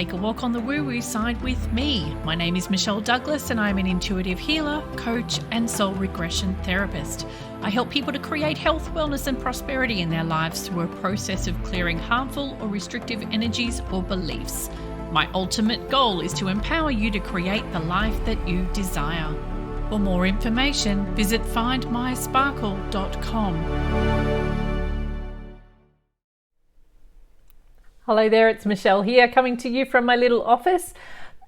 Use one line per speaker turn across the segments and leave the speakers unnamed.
take a walk on the woo-woo side with me. My name is Michelle Douglas and I'm an intuitive healer, coach and soul regression therapist. I help people to create health, wellness and prosperity in their lives through a process of clearing harmful or restrictive energies or beliefs. My ultimate goal is to empower you to create the life that you desire. For more information, visit findmysparkle.com.
Hello there, it's Michelle here, coming to you from my little office.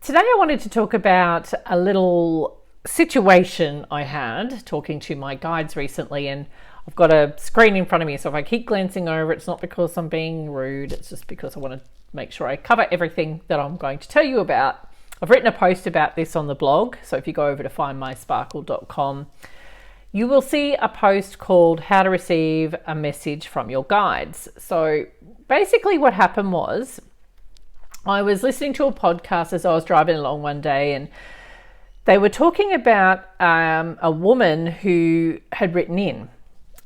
Today I wanted to talk about a little situation I had talking to my guides recently, and I've got a screen in front of me, so if I keep glancing over, it's not because I'm being rude, it's just because I want to make sure I cover everything that I'm going to tell you about. I've written a post about this on the blog, so if you go over to findmysparkle.com, you will see a post called How to Receive a Message from Your Guides. So basically what happened was I was listening to a podcast as I was driving along one day, and they were talking about a woman who had written in,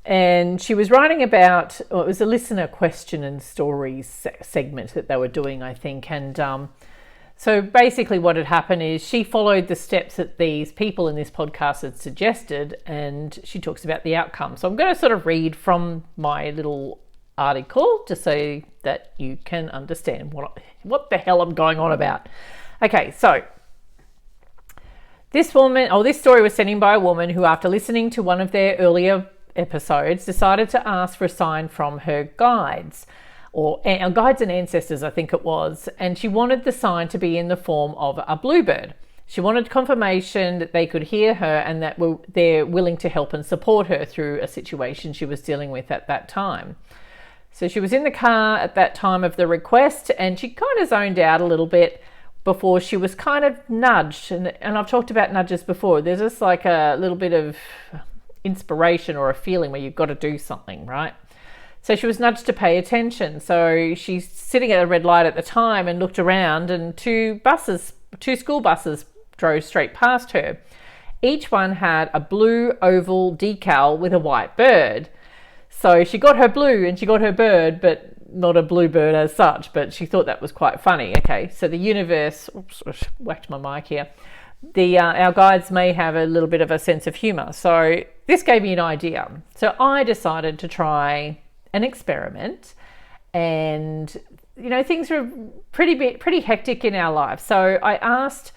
and she was writing about, well, it was a listener question and stories segment that they were doing, I think. And so basically what had happened is she followed the steps that these people in this podcast had suggested, and she talks about the outcome. So I'm going to sort of read from my little article just so that you can understand what the hell I'm going on about. Okay, so this story was sent in by a woman who, after listening to one of their earlier episodes, decided to ask for a sign from her guides, or guides and ancestors, I think it was, and she wanted the sign to be in the form of a bluebird. She wanted confirmation that they could hear her and that they're willing to help and support her through a situation she was dealing with at that time. So she was in the car at that time of the request, and she kind of zoned out a little bit before she was kind of nudged. And I've talked about nudges before. There's just like a little bit of inspiration or a feeling where you've got to do something, right? So she was nudged to pay attention. So she's sitting at a red light at the time and looked around, and two school buses drove straight past her. Each one had a blue oval decal with a white bird. So she got her blue and she got her bird, but not a bluebird as such, but she thought that was quite funny. Okay, so the universe, oops, whacked my mic here. Our guides may have a little bit of a sense of humor. So this gave me an idea. So I decided to try an experiment, and things were pretty hectic in our lives. So I asked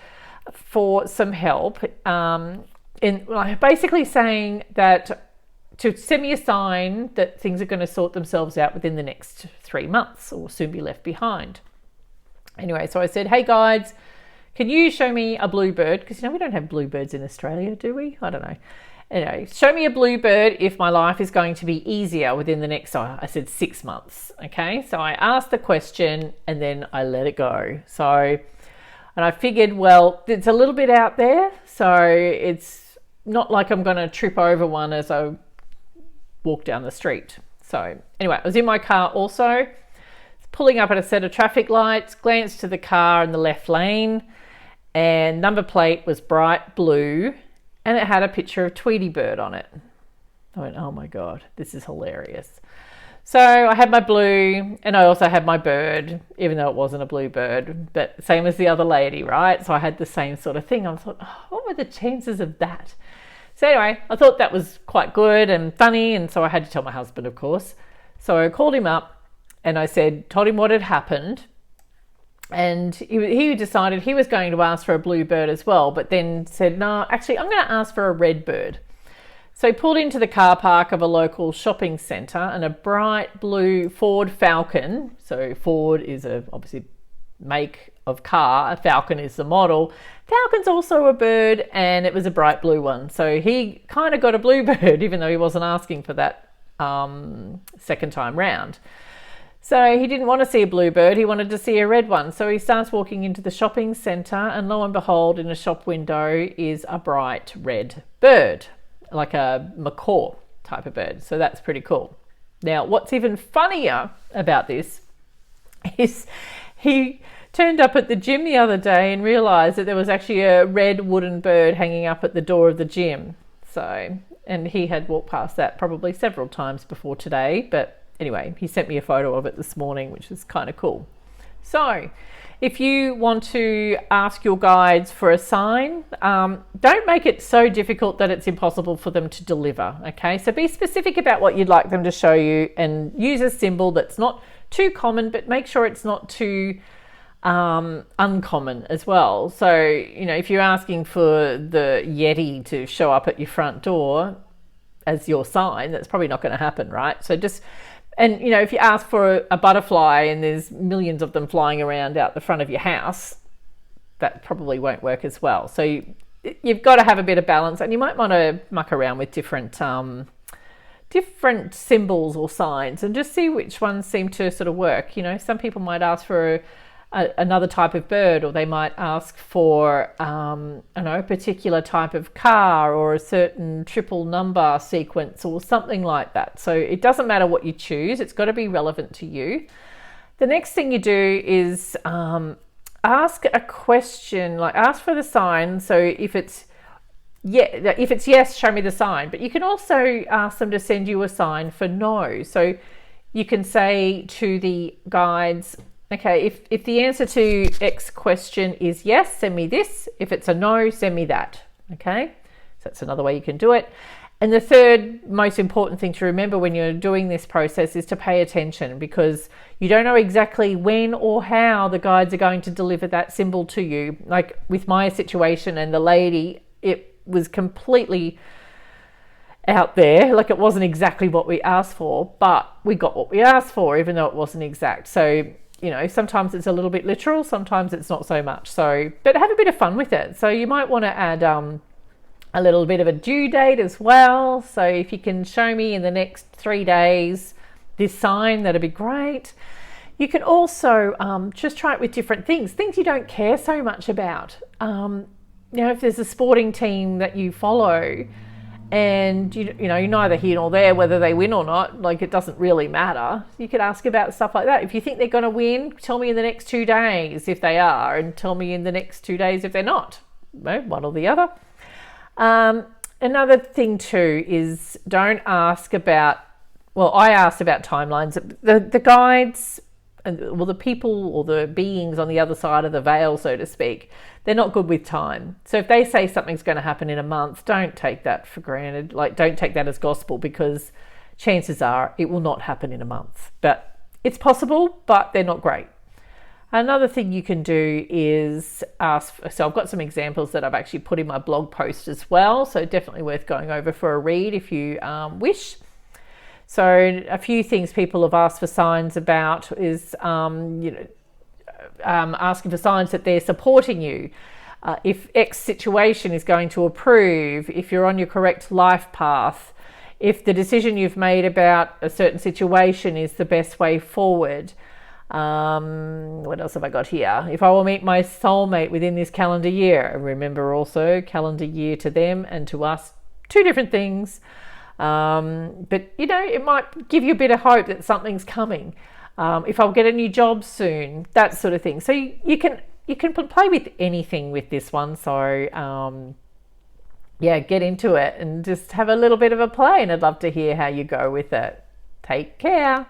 for some help in basically saying that to send me a sign that things are going to sort themselves out within the next 3 months or soon be left behind. Anyway, so I said, hey guides, can you show me a bluebird? Because we don't have bluebirds in Australia, do we? I don't know. Anyway, show me a bluebird if my life is going to be easier within the next, I said 6 months. Okay, so I asked the question and then I let it go. So, and I figured, well, it's a little bit out there, so it's not like I'm going to trip over one as I walk down the street. So anyway, I was in my car also, pulling up at a set of traffic lights, glanced to the car in the left lane, and number plate was bright blue, and it had a picture of Tweety Bird on it. I went, oh my God, this is hilarious. So I had my blue, and I also had my bird, even though it wasn't a blue bird, but same as the other lady, right? So I had the same sort of thing. I thought, oh, what were the chances of that? So anyway, I thought that was quite good and funny, and so I had to tell my husband, of course. So I called him up and told him what had happened, and he decided he was going to ask for a blue bird as well, but then said, no, actually I'm going to ask for a red bird. So he pulled into the car park of a local shopping centre, and a bright blue Ford Falcon, so Ford is obviously make of car, a Falcon is the model. Falcon's also a bird, and it was a bright blue one. So he kind of got a blue bird, even though he wasn't asking for that second time round. So he didn't want to see a blue bird, he wanted to see a red one. So he starts walking into the shopping centre, and lo and behold, in a shop window is a bright red bird, like a macaw type of bird. So that's pretty cool. Now, what's even funnier about this is he turned up at the gym the other day and realised that there was actually a red wooden bird hanging up at the door of the gym. So, and he had walked past that probably several times before today, but anyway, he sent me a photo of it this morning, which is kind of cool. So if you want to ask your guides for a sign, don't make it so difficult that it's impossible for them to deliver, okay? So be specific about what you'd like them to show you and use a symbol that's not too common, but make sure it's not too uncommon as well. So, if you're asking for the Yeti to show up at your front door as your sign, that's probably not going to happen, right? So if you ask for a butterfly and there's millions of them flying around out the front of your house, that probably won't work as well. So you've got to have a bit of balance, and you might want to muck around with different symbols or signs and just see which ones seem to sort of work. Some people might ask for another type of bird, or they might ask for a particular type of car or a certain triple number sequence or something like that. So it doesn't matter what you choose, it's got to be relevant to you. The next thing you do is ask a question, like ask for the sign. So if it's yes, show me the sign, but you can also ask them to send you a sign for no. So you can say to the guides, okay, if the answer to X question is yes, send me this. If it's a no, send me that. Okay, so that's another way you can do it. And the third most important thing to remember when you're doing this process is to pay attention, because you don't know exactly when or how the guides are going to deliver that symbol to you. Like with my situation and the lady, it was completely out there. Like it wasn't exactly what we asked for, but we got what we asked for, even though it wasn't exact. So sometimes it's a little bit literal, sometimes it's not so much. So, but have a bit of fun with it. So you might want to add a little bit of a due date as well. So if you can show me in the next 3 days this sign, that'd be great. You can also just try it with different things you don't care so much about. If there's a sporting team that you follow, and you're neither here nor there whether they win or not, like it doesn't really matter. You could ask about stuff like that. If you think they're going to win, tell me in the next 2 days if they are, and tell me in the next 2 days if they're not. One or the other. Another thing too is don't ask about, I asked about timelines. The guides, the people or the beings on the other side of the veil, so to speak, they're not good with time. So if they say something's going to happen in a month, don't take that for granted. Like, don't take that as gospel, because chances are it will not happen in a month. But it's possible, but they're not great. Another thing you can do is ask. So I've got some examples that I've actually put in my blog post as well. So definitely worth going over for a read if you wish. So a few things people have asked for signs about is, asking for signs that they're supporting you. If X situation is going to approve, if you're on your correct life path, if the decision you've made about a certain situation is the best way forward. What else have I got here? If I will meet my soulmate within this calendar year. Remember also, calendar year to them and to us, two different things. But it might give you a bit of hope that something's coming. If I'll get a new job soon, that sort of thing. So you can play with anything with this one. So get into it and just have a little bit of a play, and I'd love to hear how you go with it. Take care.